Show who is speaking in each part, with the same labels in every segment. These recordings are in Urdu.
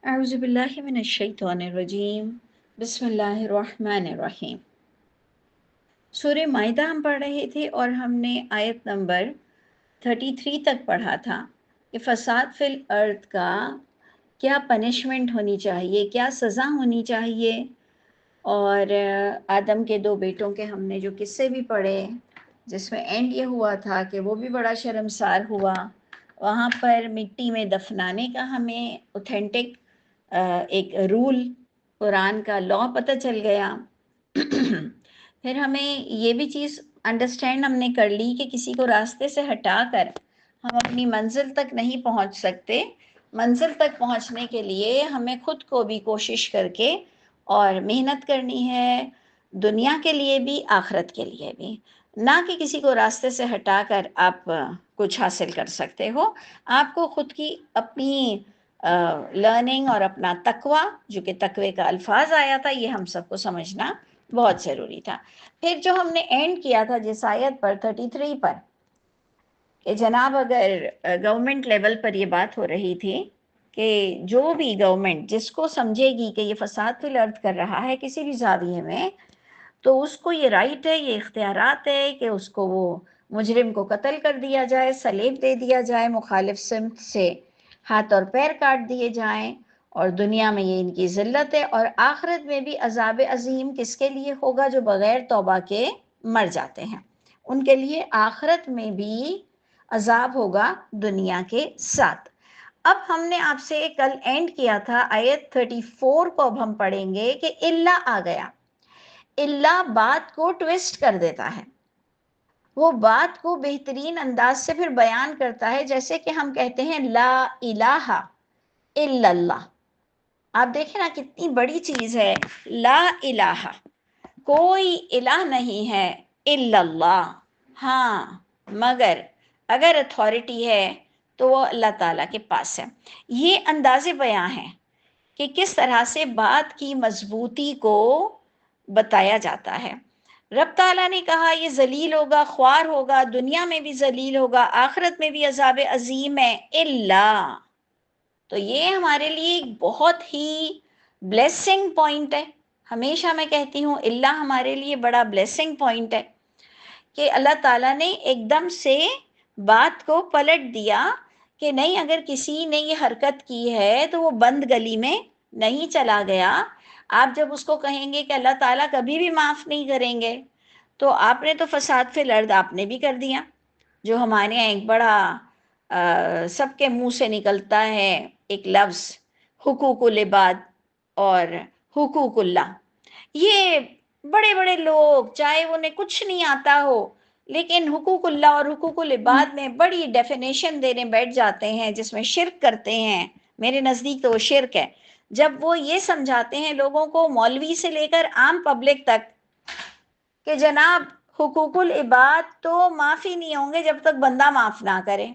Speaker 1: اعوذ باللہ من الشیطان الرجیم بسم اللہ الرحمن الرحیم۔ سورہ مائدہ ہم پڑھ رہے تھے اور ہم نے آیت نمبر 33 تک پڑھا تھا کہ فساد فی الارض کا کیا پنشمنٹ ہونی چاہیے، کیا سزا ہونی چاہیے، اور آدم کے 2 بیٹوں کے ہم نے جو قصے بھی پڑھے جس میں اینڈ یہ ہوا تھا کہ وہ بھی بڑا شرمسار ہوا۔ وہاں پر مٹی میں دفنانے کا ہمیں اوتھینٹک ایک رول قرآن کا لا پتہ چل گیا۔ پھر ہمیں یہ بھی چیز انڈرسٹینڈ ہم نے کر لی کہ کسی کو راستے سے ہٹا کر ہم اپنی منزل تک نہیں پہنچ سکتے۔ منزل تک پہنچنے کے لیے ہمیں خود کو بھی کوشش کر کے اور محنت کرنی ہے، دنیا کے لیے بھی آخرت کے لیے بھی، نہ کہ کسی کو راستے سے ہٹا کر آپ کچھ حاصل کر سکتے ہو۔ آپ کو خود کی اپنی لرننگ اور اپنا تقوی، جو کہ تقوی کا الفاظ آیا تھا، یہ ہم سب کو سمجھنا بہت ضروری تھا۔ پھر جو ہم نے اینڈ کیا تھا جس آیت پر 33 پر، کہ جناب اگر گورنمنٹ لیول پر یہ بات ہو رہی تھی کہ جو بھی گورنمنٹ جس کو سمجھے گی کہ یہ فساد فی الارض کر رہا ہے کسی بھی زاویے میں، تو اس کو یہ رائٹ ہے، یہ اختیارات ہے کہ اس کو وہ مجرم کو قتل کر دیا جائے، سلیب دے دیا جائے، مخالف سمت سے ہاتھ اور پیر کاٹ دیے جائیں، اور دنیا میں یہ ان کی ذلت ہے، اور آخرت میں بھی عذاب عظیم کس کے لیے ہوگا؟ جو بغیر توبہ کے مر جاتے ہیں، ان کے لیے آخرت میں بھی عذاب ہوگا دنیا کے ساتھ۔ اب ہم نے آپ سے کل اینڈ کیا تھا آیت 34 کو، اب ہم پڑھیں گے کہ اللہ آ گیا۔ اللہ بات کو ٹویسٹ کر دیتا ہے، وہ بات کو بہترین انداز سے پھر بیان کرتا ہے، جیسے کہ ہم کہتے ہیں لا الہ الا اللہ۔ آپ دیکھیں نا کتنی بڑی چیز ہے، لا الہ، کوئی الہ نہیں ہے، الا اللہ، ہاں مگر اگر اتھارٹی ہے تو وہ اللہ تعالیٰ کے پاس ہے۔ یہ انداز بیان ہے کہ کس طرح سے بات کی مضبوطی کو بتایا جاتا ہے۔ رب تعالیٰ نے کہا یہ ذلیل ہوگا، خوار ہوگا، دنیا میں بھی ذلیل ہوگا، آخرت میں بھی عذاب عظیم ہے، اللہ۔ تو یہ ہمارے لیے ایک بہت ہی بلیسنگ پوائنٹ ہے۔ ہمیشہ میں کہتی ہوں اللہ ہمارے لیے بڑا بلیسنگ پوائنٹ ہے کہ اللہ تعالیٰ نے ایک دم سے بات کو پلٹ دیا کہ نہیں، اگر کسی نے یہ حرکت کی ہے تو وہ بند گلی میں نہیں چلا گیا۔ آپ جب اس کو کہیں گے کہ اللہ تعالیٰ کبھی بھی معاف نہیں کریں گے، تو آپ نے تو فساد فی الارض آپ نے بھی کر دیا۔ جو ہمارے یہاں ایک بڑا سب کے منہ سے نکلتا ہے ایک لفظ، حقوق العباد اور حقوق اللہ، یہ بڑے بڑے لوگ چاہے انہیں کچھ نہیں آتا ہو لیکن حقوق اللہ اور حقوق العباد میں بڑی ڈیفینیشن دینے بیٹھ جاتے ہیں، جس میں شرک کرتے ہیں۔ میرے نزدیک تو وہ شرک ہے۔ جب وہ یہ سمجھاتے ہیں لوگوں کو، مولوی سے لے کر عام پبلک تک، کہ جناب حقوق العباد تو معافی نہیں ہوں گے جب تک بندہ معاف نہ کرے،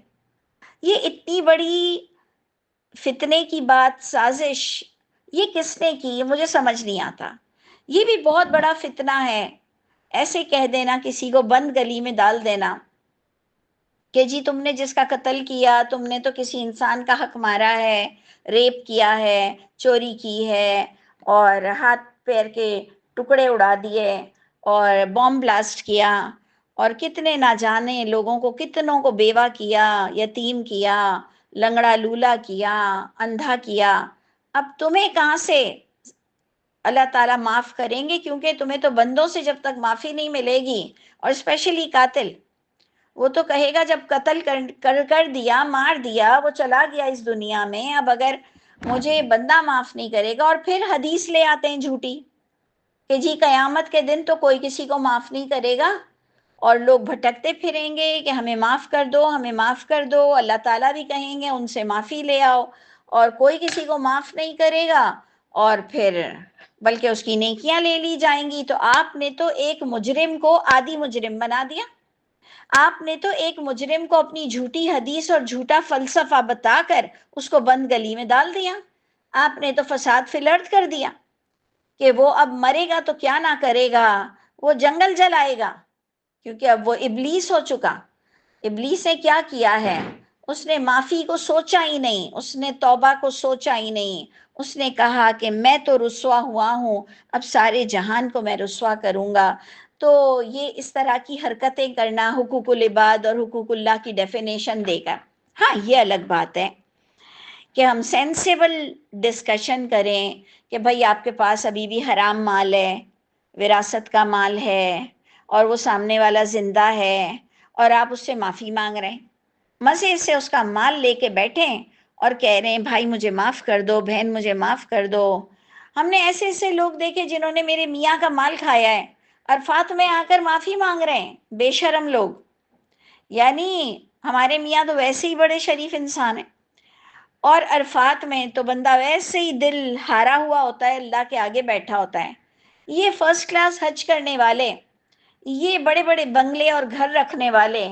Speaker 1: یہ اتنی بڑی فتنے کی بات، سازش، یہ کس نے کی؟ یہ مجھے سمجھ نہیں آتا۔ یہ بھی بہت بڑا فتنہ ہے، ایسے کہہ دینا، کسی کو بند گلی میں ڈال دینا کہ جی تم نے جس کا قتل کیا، تم نے تو کسی انسان کا حق مارا ہے، ریپ کیا ہے، چوری کی ہے، اور ہاتھ پیر کے ٹکڑے اڑا دیے، اور بوم بلاسٹ کیا، اور کتنے نہ جانے لوگوں کو، کتنوں کو بیوہ کیا، یتیم کیا، لنگڑا لولا کیا، اندھا کیا۔ اب تمہیں کہاں سے اللہ تعالیٰ معاف کریں گے؟ کیونکہ تمہیں تو بندوں سے جب تک معافی نہیں ملے گی، اور اسپیشلی قاتل، وہ تو کہے گا جب قتل کر دیا، مار دیا، وہ چلا گیا اس دنیا میں، اب اگر مجھے بندہ معاف نہیں کرے گا۔ اور پھر حدیث لے آتے ہیں جھوٹی کہ جی قیامت کے دن تو کوئی کسی کو معاف نہیں کرے گا، اور لوگ بھٹکتے پھریں گے کہ ہمیں معاف کر دو، ہمیں معاف کر دو۔ اللہ تعالیٰ بھی کہیں گے ان سے معافی لے آؤ، اور کوئی کسی کو معاف نہیں کرے گا، اور پھر بلکہ اس کی نیکیاں لے لی جائیں گی۔ تو آپ نے تو ایک مجرم کو عادی مجرم بنا دیا، آپ نے تو ایک مجرم کو اپنی جھوٹی حدیث اور جھوٹا فلسفہ بتا کر اس کو بند گلی میں ڈال دیا۔ آپ نے تو فساد فی الارض کر دیا کہ وہ اب مرے گا تو کیا نہ کرے گا، وہ جنگل جلائے گا، کیونکہ اب وہ ابلیس ہو چکا۔ ابلیس نے کیا کیا ہے؟ اس نے معافی کو سوچا ہی نہیں، اس نے توبہ کو سوچا ہی نہیں، اس نے کہا کہ میں تو رسوا ہوا ہوں، اب سارے جہان کو میں رسوا کروں گا۔ تو یہ اس طرح کی حرکتیں کرنا حقوق العباد اور حقوق اللہ کی ڈیفینیشن دے گا۔ ہاں یہ الگ بات ہے کہ ہم سینسیبل ڈسکشن کریں کہ بھائی آپ کے پاس ابھی بھی حرام مال ہے، وراثت کا مال ہے، اور وہ سامنے والا زندہ ہے اور آپ اس سے معافی مانگ رہے ہیں، مزے سے اس کا مال لے کے بیٹھیں اور کہہ رہے ہیں بھائی مجھے معاف کر دو، بہن مجھے معاف کر دو۔ ہم نے ایسے ایسے لوگ دیکھے جنہوں نے میرے میاں کا مال کھایا ہے، عرفات میں آ کر معافی مانگ رہے ہیں، بے شرم لوگ۔ یعنی ہمارے میاں تو ویسے ہی بڑے شریف انسان ہیں، اور عرفات میں تو بندہ ویسے ہی دل ہارا ہوا ہوتا ہے، اللہ کے آگے بیٹھا ہوتا ہے۔ یہ فرسٹ کلاس حج کرنے والے، یہ بڑے بڑے بنگلے اور گھر رکھنے والے،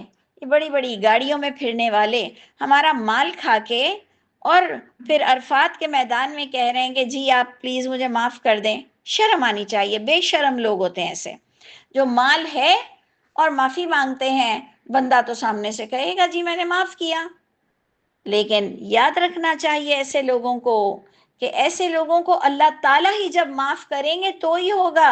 Speaker 1: یہ بڑی بڑی گاڑیوں میں پھرنے والے ہمارا مال کھا کے اور پھر عرفات کے میدان میں کہہ رہے ہیں کہ جی آپ پلیز مجھے معاف کر دیں۔ شرم آنی چاہیے، بے شرم لوگ ہوتے ہیں ایسے، جو مال ہے اور معافی مانگتے ہیں۔ بندہ تو سامنے سے کہے گا جی میں نے معاف کیا، لیکن یاد رکھنا چاہیے ایسے لوگوں کو کہ ایسے لوگوں کو اللہ تعالیٰ ہی جب معاف کریں گے تو ہی ہوگا۔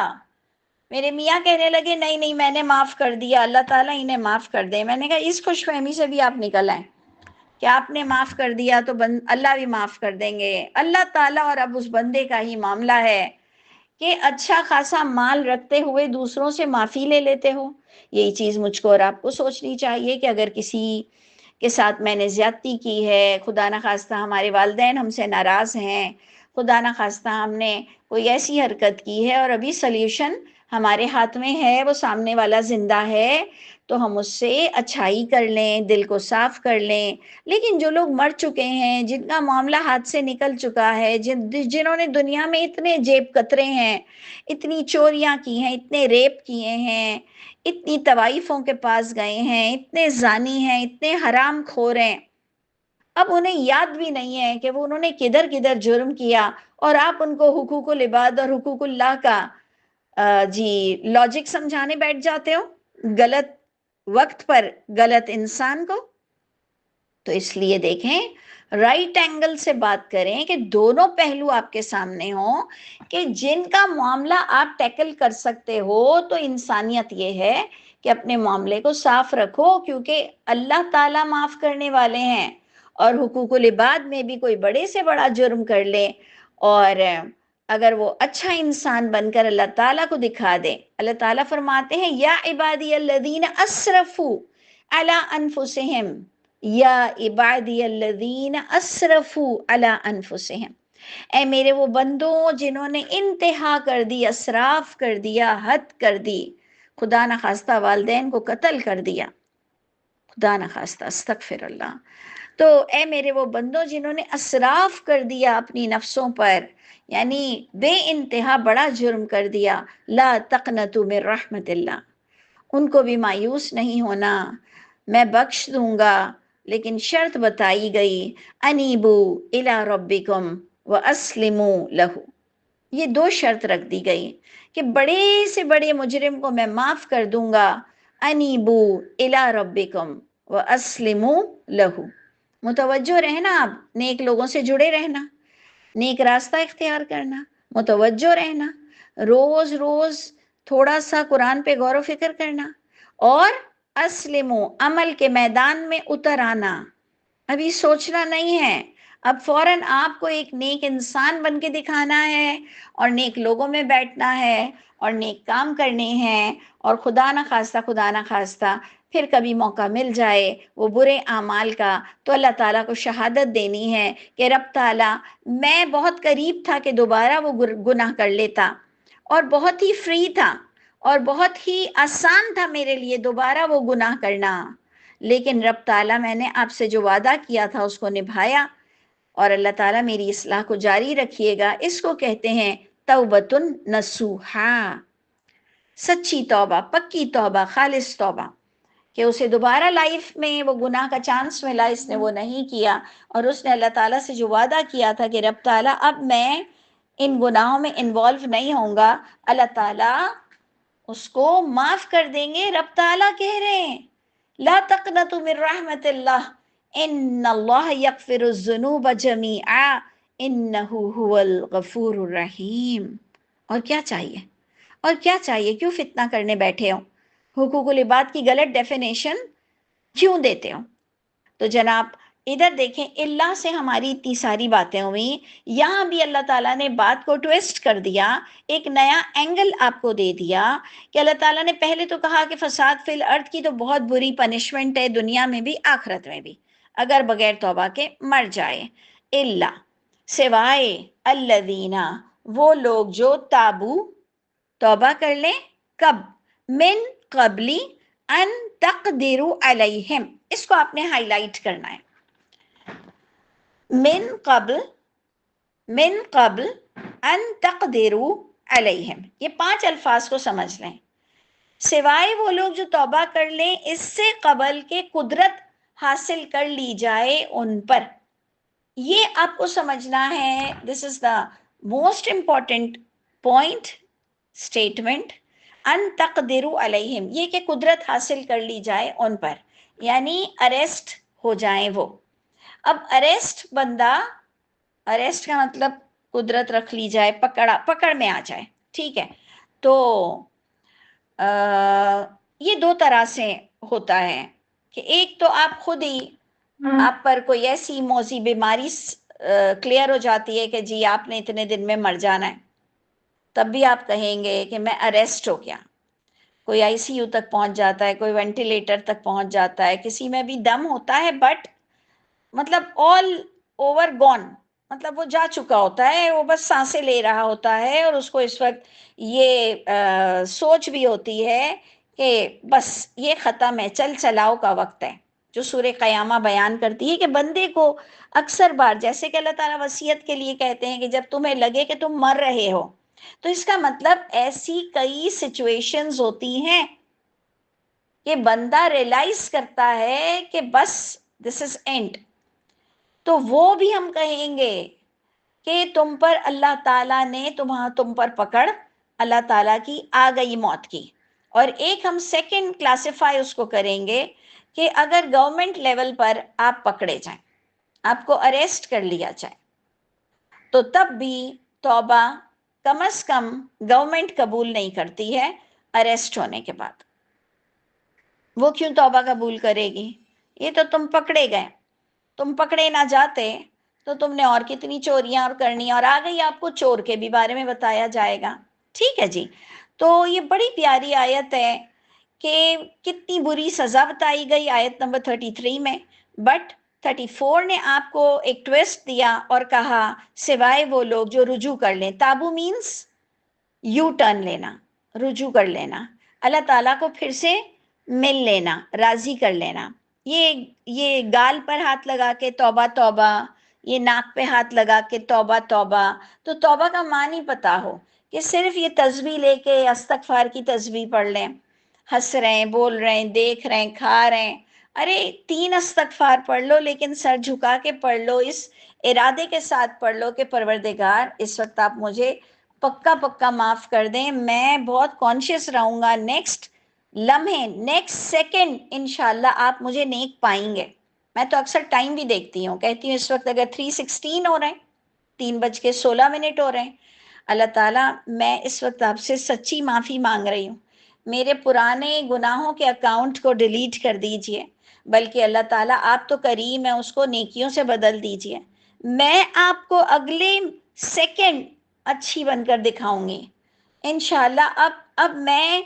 Speaker 1: میرے میاں کہنے لگے نہیں نہیں میں نے معاف کر دیا، اللہ تعالیٰ انہیں معاف کر دے۔ میں نے کہا اس خوش فہمی سے بھی آپ نکل آئیں کہ آپ نے معاف کر دیا تو اللہ بھی معاف کر دیں گے۔ اللہ تعالیٰ اور اب اس بندے کا ہی معاملہ ہے کہ اچھا خاصا مال رکھتے ہوئے دوسروں سے معافی لے لیتے ہو۔ یہی چیز مجھ کو اور آپ کو سوچنی چاہیے کہ اگر کسی کے ساتھ میں نے زیادتی کی ہے، خدا نخواستہ ہمارے والدین ہم سے ناراض ہیں، خدا نخواستہ ہم نے کوئی ایسی حرکت کی ہے اور ابھی سلیوشن ہمارے ہاتھ میں ہے، وہ سامنے والا زندہ ہے، تو ہم اس سے اچھائی کر لیں، دل کو صاف کر لیں۔ لیکن جو لوگ مر چکے ہیں، جن کا معاملہ ہاتھ سے نکل چکا ہے، جنہوں نے دنیا میں اتنے جیب کترے ہیں، اتنی چوریاں کی ہیں، اتنے ریپ کیے ہیں، اتنی طوائفوں کے پاس گئے ہیں، اتنے زانی ہیں، اتنے حرام خور ہیں، اب انہیں یاد بھی نہیں ہے کہ وہ انہوں نے کدھر کدھر جرم کیا، اور آپ ان کو حقوق العباد اور حقوق اللہ کا جی لاجک سمجھانے بیٹھ جاتے ہو، غلط وقت پر غلط انسان کو۔ تو اس لیے دیکھیں رائٹ اینگل سے بات کریں کہ دونوں پہلو آپ کے سامنے ہوں کہ جن کا معاملہ آپ ٹیکل کر سکتے ہو، تو انسانیت یہ ہے کہ اپنے معاملے کو صاف رکھو، کیونکہ اللہ تعالیٰ معاف کرنے والے ہیں۔ اور حقوق العباد میں بھی کوئی بڑے سے بڑا جرم کر لے اور اگر وہ اچھا انسان بن کر اللہ تعالیٰ کو دکھا دے، اللہ تعالیٰ فرماتے ہیں یا عبادی الذین اسرفوا علی انفسہم، یا عبادی الذین اسرفوا علی انفسہم، اے میرے وہ بندوں جنہوں نے انتہا کر دی، اسراف کر دیا، حد کر دی، خدا نخواستہ والدین کو قتل کر دیا، خدا نخواستہ، استغفر اللہ۔ تو اے میرے وہ بندوں جنہوں نے اسراف کر دیا اپنی نفسوں پر، یعنی بے انتہا بڑا جرم کر دیا، لا تقنطوا من رحمت اللہ، ان کو بھی مایوس نہیں ہونا، میں بخش دوں گا، لیکن شرط بتائی گئی، انیبو الی ربکم واسلموا لہ، یہ دو شرط رکھ دی گئی کہ بڑے سے بڑے مجرم کو میں معاف کر دوں گا، انیبو الی ربکم واسلموا لہ، متوجہ رہنا، آپ نیک لوگوں سے جڑے رہنا، نیک راستہ اختیار کرنا، متوجہ رہنا، روز روز تھوڑا سا قرآن پہ غور و فکر کرنا، اور اسلمو، عمل کے میدان میں اتر آنا۔ ابھی سوچنا نہیں ہے، اب فوراً آپ کو ایک نیک انسان بن کے دکھانا ہے اور نیک لوگوں میں بیٹھنا ہے اور نیک کام کرنے ہیں، اور خدا نہ خواستہ پھر کبھی موقع مل جائے وہ برے اعمال کا، تو اللہ تعالیٰ کو شہادت دینی ہے کہ رب تعالیٰ میں بہت قریب تھا کہ دوبارہ وہ گناہ کر لیتا، اور بہت ہی فری تھا اور بہت ہی آسان تھا میرے لیے دوبارہ وہ گناہ کرنا، لیکن رب تعالیٰ میں نے آپ سے جو وعدہ کیا تھا اس کو نبھایا، اور اللہ تعالیٰ میری اصلاح کو جاری رکھیے گا۔ اس کو کہتے ہیں توبۃ نصوحا، سچی توبہ، پکی توبہ، خالص توبہ، کہ اسے دوبارہ لائف میں وہ گناہ کا چانس ملا، اس نے وہ نہیں کیا، اور اس نے اللہ تعالیٰ سے جو وعدہ کیا تھا کہ رب تعالیٰ اب میں ان گناہوں میں انوالو نہیں ہوں گا، اللہ تعالیٰ اس کو معاف کر دیں گے۔ رب تعالیٰ کہہ رہے ہیں لا تقنطوا من رحمت اللہ، ان اللہ یغفر الذنوب جمیعا انہ هو الغفور الرحیم. اور کیا چاہیے، اور کیا چاہیے؟ کیوں فتنہ کرنے بیٹھے ہو؟ حقوق العباد کی غلط ڈیفینیشن کیوں دیتے ہو؟ تو جناب ادھر دیکھیں، اللہ سے ہماری اتنی ساری باتیں ہوئی، یہاں بھی اللہ تعالیٰ نے بات کو ٹویسٹ کر دیا، ایک نیا اینگل آپ کو دے دیا کہ اللہ تعالیٰ نے پہلے تو کہا کہ فساد فی الارض کی تو بہت بری پنشمنٹ ہے، دنیا میں بھی آخرت میں بھی، اگر بغیر توبہ کے مر جائے. اللہ سوائے الذین وہ لوگ جو تابو توبہ کر لیں، کب؟ من قبلی ان تقدروا علیہم، اس کو آپ نے ہائی لائٹ کرنا ہے. من قبل ان تقدروا علیہم، یہ 5 الفاظ کو سمجھ لیں. سوائے وہ لوگ جو توبہ کر لیں اس سے قبل کے قدرت حاصل کر لی جائے ان پر. یہ آپ کو سمجھنا ہے. This is the most important point statement. ان تقدروا علیہم، یہ کہ قدرت حاصل کر لی جائے ان پر، یعنی اریسٹ ہو جائیں وہ. اب اریسٹ بندہ، اریسٹ کا مطلب قدرت رکھ لی جائے، پکڑ میں آ جائے. ٹھیک ہے، تو یہ 2 طرح سے ہوتا ہے کہ ایک تو آپ خود ہی، آپ پر کوئی ایسی موذی بیماری کلیئر ہو جاتی ہے کہ جی آپ نے اتنے دن میں مر جانا ہے، تب بھی آپ کہیں گے کہ میں اریسٹ ہو گیا. کوئی آئی سی یو تک پہنچ جاتا ہے، کوئی وینٹیلیٹر تک پہنچ جاتا ہے، کسی میں بھی دم ہوتا ہے، بٹ مطلب آل اوور گون، مطلب وہ جا چکا ہوتا ہے، وہ بس سانسیں لے رہا ہوتا ہے، اور اس کو اس وقت یہ سوچ بھی ہوتی ہے کہ بس یہ ختم ہے، چل چلاؤ کا وقت ہے. جو سورہ قیامہ بیان کرتی ہے کہ بندے کو اکثر بار، جیسے کہ اللہ تعالیٰ وصیت کے لیے کہتے ہیں کہ جب تمہیں لگے کہ تم مر رہے ہو، تو اس کا مطلب ایسی کئی سچویشنز ہوتی ہیں کہ بندہ ریلائز کرتا ہے کہ بس دس از اینڈ. تو وہ بھی ہم کہیں گے کہ تم پر اللہ تعالیٰ نے تم پر پکڑ اللہ تعالیٰ کی آ گئی موت کی. اور ایک ہم سیکنڈ کلاسیفائی اس کو کریں گے کہ اگر گورنمنٹ لیول پر آپ پکڑے جائیں، آپ کو اریسٹ کر لیا جائے، تو تب بھی توبہ کم از کم گورنمنٹ قبول نہیں کرتی ہے اریسٹ ہونے کے بعد. وہ کیوں توبہ قبول کرے گی؟ یہ تو تم پکڑے گئے، تم پکڑے نہ جاتے تو تم نے اور کتنی چوریاں اور کرنی، اور آگے ہی آپ کو چور کے بھی بارے میں بتایا جائے گا. ٹھیک ہے جی. تو یہ بڑی پیاری آیت ہے کہ کتنی بری سزا بتائی گئی آیت نمبر 33 میں، بٹ 34 نے آپ کو ایک ٹویسٹ دیا اور کہا سوائے وہ لوگ جو رجوع کر لیں. تابو مینس یو ٹرن لینا، رجوع کر لینا، اللہ تعالیٰ کو پھر سے مل لینا، راضی کر لینا. یہ گال پر ہاتھ لگا کے توبہ توبہ، یہ ناک پہ ہاتھ لگا کے توبہ توبہ. تو توبہ کا معنی پتا ہو کہ صرف یہ تسبیح لے کے استغفار کی تسبیح پڑھ لیں، ہنس رہے ہیں، بول رہے ہیں، دیکھ رہے ہیں، کھا رہے ہیں، ارے 3 استغفار پڑھ لو، لیکن سر جھکا کے پڑھ لو، اس ارادے کے ساتھ پڑھ لو کہ پروردگار اس وقت آپ مجھے پکا معاف کر دیں، میں بہت کانشیس رہوں گا، نیکسٹ لمحے، نیکسٹ سیکنڈ انشاءاللہ آپ مجھے نیک پائیں گے. میں تو اکثر ٹائم بھی دیکھتی ہوں، کہتی ہوں اس وقت اگر 3:16 ہو رہے ہیں، 3:16 ہو رہے ہیں، اللہ تعالیٰ میں اس وقت آپ سے سچی معافی مانگ رہی ہوں، میرے پرانے گناہوں کے اکاؤنٹ کو ڈیلیٹ کر دیجئے، بلکہ اللہ تعالیٰ آپ تو کریم ہے، اس کو نیکیوں سے بدل دیجئے. میں آپ کو اگلے سیکنڈ اچھی بن کر دکھاؤں گی انشاءاللہ. اب میں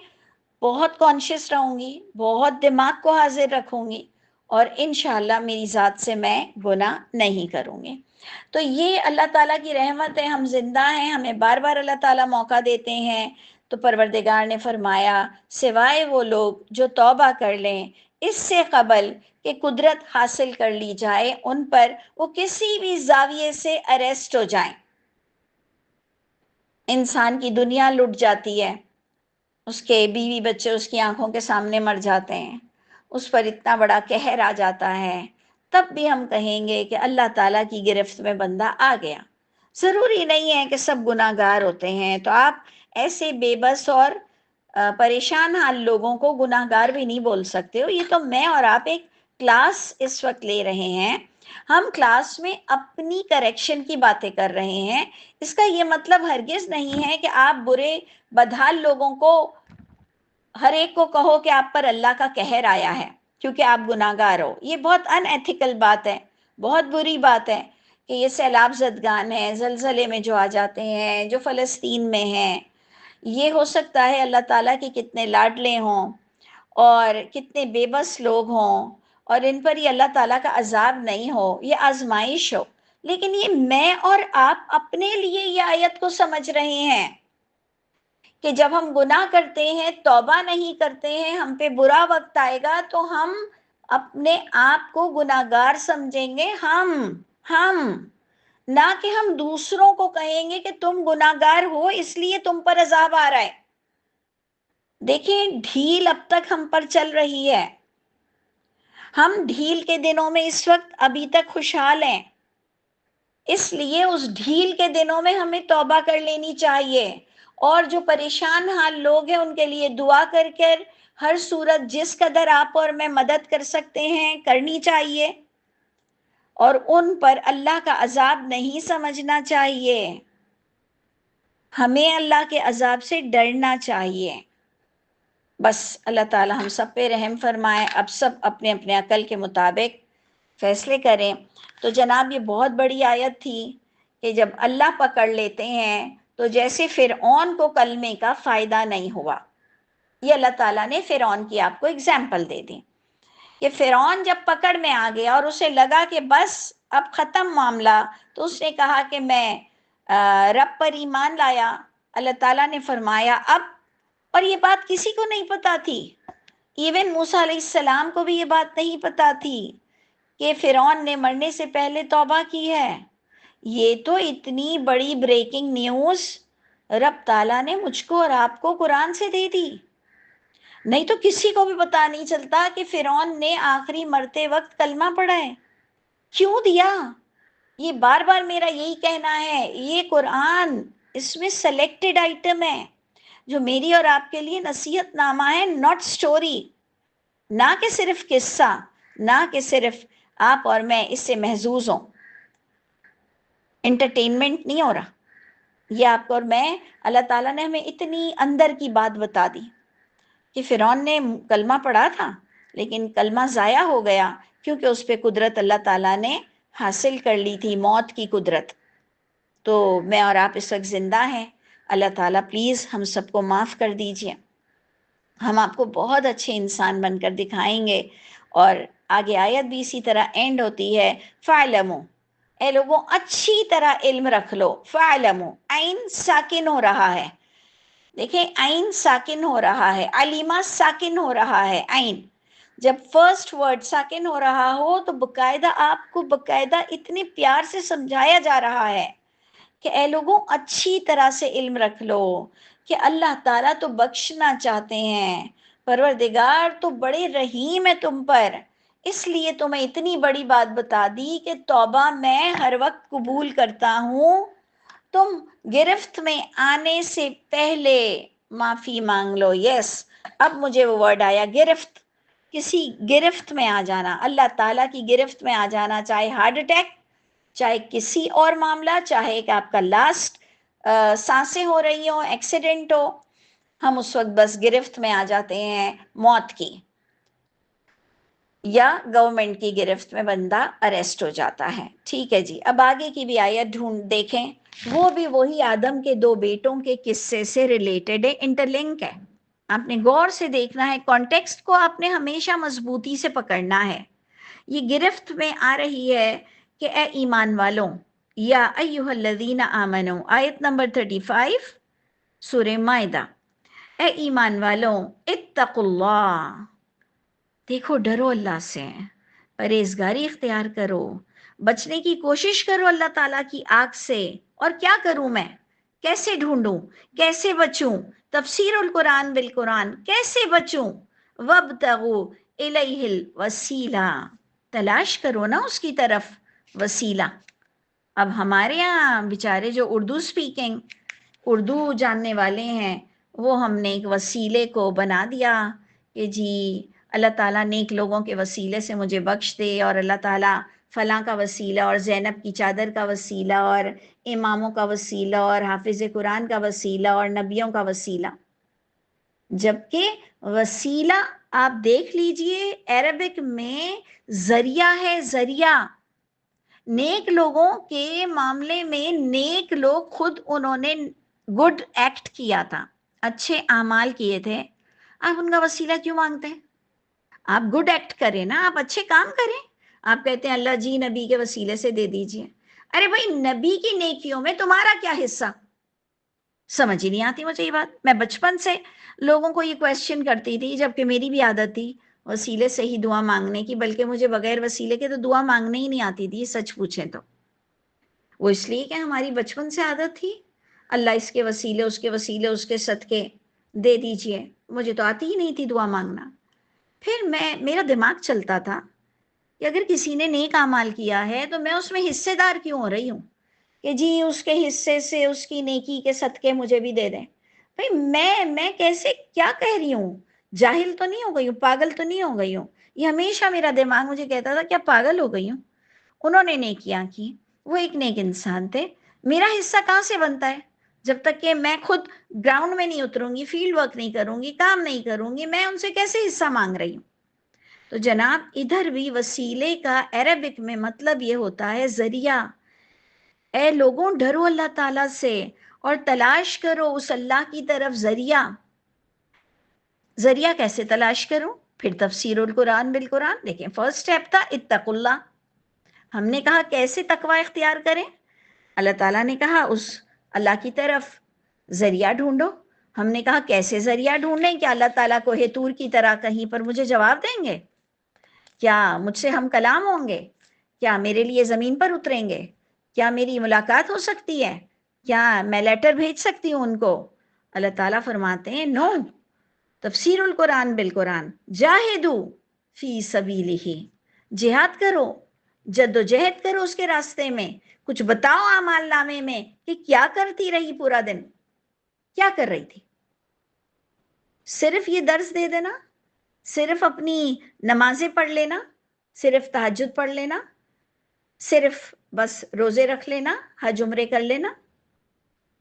Speaker 1: بہت کانشیس رہوں گی، بہت دماغ کو حاضر رکھوں گی، اور انشاءاللہ میری ذات سے میں گناہ نہیں کروں گی. تو یہ اللہ تعالیٰ کی رحمت ہے، ہم زندہ ہیں، ہمیں بار بار اللہ تعالیٰ موقع دیتے ہیں. تو پروردگار نے فرمایا سوائے وہ لوگ جو توبہ کر لیں اس سے قبل کہ قدرت حاصل کر لی جائے ان پر، وہ کسی بھی زاویے سے اریسٹ ہو جائیں. انسان کی دنیا لٹ جاتی ہے، اس کے بیوی بچے اس کی آنکھوں کے سامنے مر جاتے ہیں، اس پر اتنا بڑا قہر آ جاتا ہے، تب بھی ہم کہیں گے کہ اللہ تعالیٰ کی گرفت میں بندہ آ گیا. ضروری نہیں ہے کہ سب گناہ گار ہوتے ہیں، تو آپ ایسے بے بس اور پریشان حال لوگوں کو گناہ گار بھی نہیں بول سکتے ہو. یہ تو میں اور آپ ایک کلاس اس وقت لے رہے ہیں، ہم کلاس میں اپنی کریکشن کی باتیں کر رہے ہیں. اس کا یہ مطلب ہرگز نہیں ہے کہ آپ برے بدحال لوگوں کو ہر ایک کو کہو کہ آپ پر اللہ کا قہر آیا ہے کیونکہ آپ گناہگار ہو. یہ بہت ان ایتھیکل بات ہے، بہت بری بات ہے کہ یہ سیلاب زدگان ہیں، زلزلے میں جو آ جاتے ہیں، جو فلسطین میں ہیں، یہ ہو سکتا ہے اللہ تعالیٰ کے کتنے لاڈلے ہوں اور کتنے بے بس لوگ ہوں اور ان پر یہ اللہ تعالیٰ کا عذاب نہیں ہو، یہ آزمائش ہو. لیکن یہ میں اور آپ اپنے لیے یہ آیت کو سمجھ رہے ہیں کہ جب ہم گناہ کرتے ہیں، توبہ نہیں کرتے ہیں، ہم پہ برا وقت آئے گا تو ہم اپنے آپ کو گناہگار سمجھیں گے. ہم نہ کہ ہم دوسروں کو کہیں گے کہ تم گناہگار ہو اس لیے تم پر عذاب آ رہا ہے. دیکھیں ڈھیل اب تک ہم پر چل رہی ہے، ہم ڈھیل کے دنوں میں اس وقت ابھی تک خوشحال ہیں، اس لیے اس ڈھیل کے دنوں میں ہمیں توبہ کر لینی چاہیے. اور جو پریشان حال لوگ ہیں ان کے لیے دعا کر ہر صورت جس قدر آپ اور میں مدد کر سکتے ہیں کرنی چاہیے، اور ان پر اللہ کا عذاب نہیں سمجھنا چاہیے. ہمیں اللہ کے عذاب سے ڈرنا چاہیے. بس اللہ تعالی ہم سب پہ رحم فرمائے. اب سب اپنے اپنے عقل کے مطابق فیصلے کریں. تو جناب یہ بہت بڑی آیت تھی کہ جب اللہ پکڑ لیتے ہیں تو جیسے فرعون کو کلمے کا فائدہ نہیں ہوا، یہ اللہ تعالیٰ نے فرعون کی آپ کو اگزامپل دے دی کہ فرعون جب پکڑ میں آ گیا اور اسے لگا کہ بس اب ختم معاملہ، تو اس نے کہا کہ میں رب پر ایمان لایا. اللہ تعالیٰ نے فرمایا اب، اور یہ بات کسی کو نہیں پتا تھی، ایون موسیٰ علیہ السلام کو بھی یہ بات نہیں پتا تھی کہ فرعون نے مرنے سے پہلے توبہ کی ہے. یہ تو اتنی بڑی بریکنگ نیوز رب تعالیٰ نے مجھ کو اور آپ کو قرآن سے دے دی. نہیں تو کسی کو بھی پتا نہیں چلتا کہ فرعون نے آخری مرتے وقت کلمہ پڑھا ہے. کیوں دیا؟ یہ بار بار میرا یہی کہنا ہے، یہ قرآن اس میں سلیکٹڈ آئٹم ہے جو میری اور آپ کے لیے نصیحت نامہ ہے، ناٹ سٹوری. نہ کہ صرف قصہ، نہ کہ صرف آپ اور میں اس سے محظوظ ہوں، انٹرٹینمنٹ نہیں ہو رہا. یہ آپ کو اور میں، اللہ تعالیٰ نے ہمیں اتنی اندر کی بات بتا دی کہ فرعون نے کلمہ پڑھا تھا لیکن کلمہ ضائع ہو گیا کیونکہ اس پہ قدرت اللہ تعالیٰ نے حاصل کر لی تھی، موت کی قدرت. تو میں اور آپ اس وقت زندہ ہیں. اللہ تعالیٰ پلیز ہم سب کو معاف کر دیجئے. ہم آپ کو بہت اچھے انسان بن کر دکھائیں گے. اور آگے آیت بھی اسی طرح اینڈ ہوتی ہے، فَاعْلَمُوا، اے لوگوں اچھی طرح علم رکھ لو. فَاعْلَمُوا، عین ساکن ہو رہا ہے، دیکھیں عین ساکن ہو رہا ہے، علیمہ ساکن ہو رہا ہے. عین جب فرسٹ ورڈ ساکن ہو رہا ہو تو باقاعدہ آپ کو باقاعدہ اتنے پیار سے سمجھایا جا رہا ہے کہ اے لوگوں اچھی طرح سے علم رکھ لو کہ اللہ تعالیٰ تو بخشنا چاہتے ہیں، پروردگار تو بڑے رحیم ہے تم پر. اس لیے تمہیں اتنی بڑی بات بتا دی کہ توبہ میں ہر وقت قبول کرتا ہوں. تم گرفت میں آنے سے پہلے معافی مانگ لو. یس، اب مجھے وہ ورڈ آیا، گرفت. کسی گرفت میں آ جانا، اللہ تعالیٰ کی گرفت میں آ جانا، چاہے ہارٹ اٹیک، چاہے کسی اور معاملہ، چاہے کہ آپ کا لاسٹ سانسیں ہو رہی ہوں، ایکسیڈنٹ ہو، ہم اس وقت بس گرفت میں آ جاتے ہیں موت کی، یا گورنمنٹ کی گرفت میں بندہ اریسٹ ہو جاتا ہے. ٹھیک ہے جی، اب آگے کی بھی آیت ڈھونڈ دیکھیں. وہ بھی وہی آدم کے 2 بیٹوں کے قصے سے ریلیٹڈ ہے، انٹرلنک ہے. آپ نے غور سے دیکھنا ہے، کانٹیکسٹ کو آپ نے ہمیشہ مضبوطی سے پکڑنا ہے. یہ گرفت میں آ رہی ہے کہ اے ایمان والوں، یا ایہا الذین آمنو، آیت نمبر 35 سورہ مائدہ. اے ایمان والوں اتقوا اللہ، دیکھو ڈرو اللہ سے، پرہیزگاری اختیار کرو، بچنے کی کوشش کرو اللہ تعالیٰ کی آگ سے. اور کیا کروں میں؟ کیسے ڈھونڈوں؟ کیسے بچوں؟ تفسیر القرآن بالقرآن، کیسے بچوں؟ وابتغوا الیہ الوسیلہ، تلاش کرو نا اس کی طرف وسیلہ. اب ہمارے یہاں بیچارے جو اردو سپیکنگ، اردو جاننے والے ہیں، وہ ہم نے ایک وسیلے کو بنا دیا کہ جی اللہ تعالیٰ نیک لوگوں کے وسیلے سے مجھے بخش دے، اور اللہ تعالیٰ فلاں کا وسیلہ اور زینب کی چادر کا وسیلہ اور اماموں کا وسیلہ اور حافظ قرآن کا وسیلہ اور نبیوں کا وسیلہ. جبکہ وسیلہ آپ دیکھ لیجئے عربک میں ذریعہ ہے، ذریعہ. نیک لوگوں کے معاملے میں نیک لوگ خود انہوں نے گڈ ایکٹ کیا تھا، اچھے اعمال کیے تھے، آپ ان کا وسیلہ کیوں مانگتے ہیں؟ آپ گڈ ایکٹ کریں نا، آپ اچھے کام کریں. آپ کہتے ہیں اللہ جی نبی کے وسیلے سے دے دیجئے. ارے بھائی نبی کی نیکیوں میں تمہارا کیا حصہ؟ سمجھ ہی نہیں آتی مجھے یہ بات. میں بچپن سے لوگوں کو یہ کویسچن کرتی تھی، جبکہ میری بھی عادت تھی وسیلے سے ہی دعا مانگنے کی، بلکہ مجھے بغیر وسیلے کے تو دعا مانگنے ہی نہیں آتی تھی، سچ پوچھیں تو. وہ اس لیے کہ ہماری بچپن سے عادت تھی اللہ اس کے وسیلے، اس کے وسیلے، اس کے صدقے دے دیجئے. مجھے تو آتی ہی نہیں تھی دعا مانگنا. پھر میرا دماغ چلتا تھا کہ اگر کسی نے نیک اعمال کیا ہے تو میں اس میں حصے دار کیوں ہو رہی ہوں کہ جی اس کے حصے سے، اس کی نیکی کے صدقے مجھے بھی دے دیں. بھئی میں کیسے کیا کہہ رہی ہوں؟ جاہل تو نہیں ہو گئی ہوں، پاگل تو نہیں ہو گئی ہوں؟ یہ ہمیشہ میرا دماغ مجھے کہتا تھا کیا پاگل ہو گئی ہوں؟ انہوں نے نیکیاں کی، وہ ایک نیک انسان تھے، میرا حصہ کہاں سے بنتا ہے؟ جب تک کہ میں خود گراؤنڈ میں نہیں اتروں گی، فیلڈ ورک نہیں کروں گی، کام نہیں کروں گی، میں ان سے کیسے حصہ مانگ رہی ہوں؟ تو جناب ادھر بھی وسیلے کا عربک میں مطلب یہ ہوتا ہے ذریعہ. اے لوگوں ڈرو اللہ تعالیٰ سے اور تلاش کرو اس اللہ کی طرف ذریعہ. ذریعہ کیسے تلاش کروں؟ پھر تفسیر القرآن بالقرآن. دیکھیں فرسٹ سٹیپ تھا اتقوا اللہ. ہم نے کہا کیسے تقوی اختیار کریں؟ اللہ تعالیٰ نے کہا اس اللہ کی طرف ذریعہ ڈھونڈو. ہم نے کہا کیسے ذریعہ ڈھونڈیں؟ کیا اللہ تعالیٰ کو طور کی طرح کہیں پر مجھے جواب دیں گے؟ کیا مجھ سے ہم کلام ہوں گے؟ کیا میرے لیے زمین پر اتریں گے؟ کیا میری ملاقات ہو سکتی ہے؟ کیا میں لیٹر بھیج سکتی ہوں ان کو؟ اللہ تعالیٰ فرماتے ہیں نو. تفسیر القرآن بالقرآن، جاہدو فی سبیلہ، جہاد کرو، جد و جہد کرو اس کے راستے میں. کچھ بتاؤ اعمال نامے میں کہ کیا کرتی رہی پورا دن، کیا کر رہی تھی؟ صرف یہ درس دے دینا، صرف اپنی نمازیں پڑھ لینا، صرف تہجد پڑھ لینا، صرف بس روزے رکھ لینا، حج عمرے کر لینا؟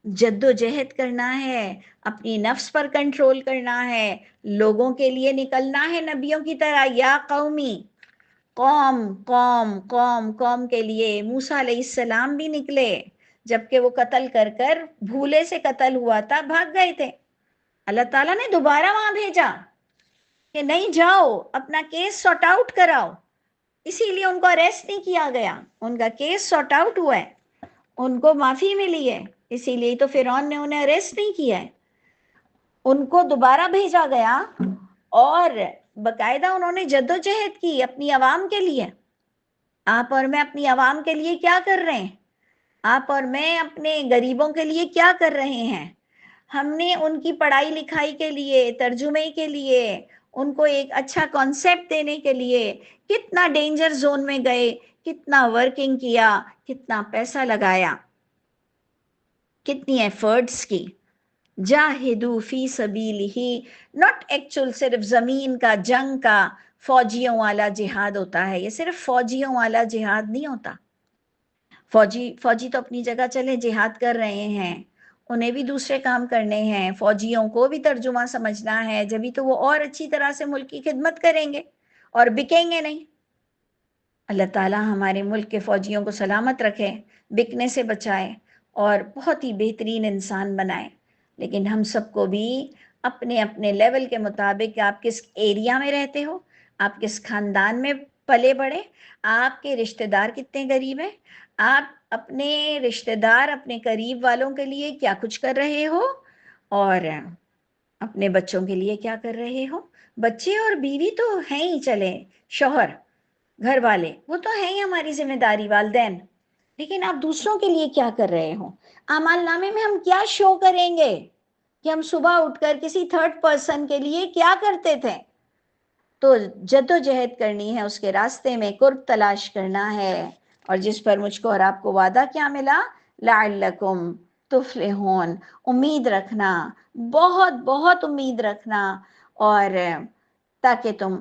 Speaker 1: جد و جہد کرنا ہے، اپنی نفس پر کنٹرول کرنا ہے، لوگوں کے لیے نکلنا ہے نبیوں کی طرح. یا قومی، قوم قوم قوم قوم کے لیے. موسیٰ علیہ السلام بھی نکلے، جبکہ وہ قتل کر بھولے سے قتل ہوا تھا، بھاگ گئے تھے. اللہ تعالیٰ نے دوبارہ وہاں بھیجا کہ نہیں جاؤ اپنا کیس سارٹ آؤٹ کراؤ. اسی لیے ان کو اریسٹ نہیں کیا گیا، ان کا کیس سارٹ آؤٹ ہوا ہے، ان کو معافی ملی ہے، اسی لیے تو فرعون نے انہیں اریسٹ نہیں کیا ہے. ان کو دوبارہ بھیجا گیا اور باقاعدہ انہوں نے جد و جہد کی اپنی عوام کے لیے. آپ اور میں اپنی عوام کے لیے کیا کر رہے ہیں؟ آپ اور میں اپنے غریبوں کے لیے کیا کر رہے ہیں؟ ہم نے ان کی پڑھائی لکھائی کے لیے، ترجمے کے لیے، ان کو ایک اچھا کانسیپٹ دینے کے لیے کتنا ڈینجر زون میں گئے، کتنا ورکنگ کیا، کتنا پیسہ لگایا، کتنی ایفرٹس کی. جاہدو فی سبیلہ، ناٹ ایکچول صرف زمین کا، جنگ کا، فوجیوں والا جہاد ہوتا ہے. یہ صرف فوجیوں والا جہاد نہیں ہوتا. فوجی تو اپنی جگہ چلے جہاد کر رہے ہیں، انہیں بھی دوسرے کام کرنے ہیں، فوجیوں کو بھی ترجمہ سمجھنا ہے، جبھی تو وہ اور اچھی طرح سے ملک کی خدمت کریں گے اور بکیں گے نہیں. اللہ تعالیٰ ہمارے ملک کے فوجیوں کو سلامت رکھے، بکنے سے بچائے اور بہت ہی بہترین انسان بنائے. لیکن ہم سب کو بھی اپنے اپنے لیول کے مطابق، آپ کس ایریا میں رہتے ہو، آپ کس خاندان میں پلے بڑھے، آپ کے رشتہ دار کتنے غریب ہیں، آپ اپنے رشتہ دار، اپنے قریب والوں کے لیے کیا کچھ کر رہے ہو، اور اپنے بچوں کے لیے کیا کر رہے ہو. بچے اور بیوی تو ہیں ہی، چلے شوہر، گھر والے، وہ تو ہیں ہی ہماری ذمہ داری، والدین. لیکن آپ دوسروں کے لیے کیا کر رہے ہو؟ اعمال نامے میں ہم کیا شو کریں گے کہ ہم صبح اٹھ کر کسی تھرڈ پرسن کے لیے کیا کرتے تھے؟ تو جد و جہد کرنی ہے، اس کے راستے میں قرب تلاش کرنا ہے. اور جس پر مجھ کو اور آپ کو وعدہ کیا ملا؟ لعلکم تفلحون، امید رکھنا، بہت بہت امید رکھنا، اور تاکہ تم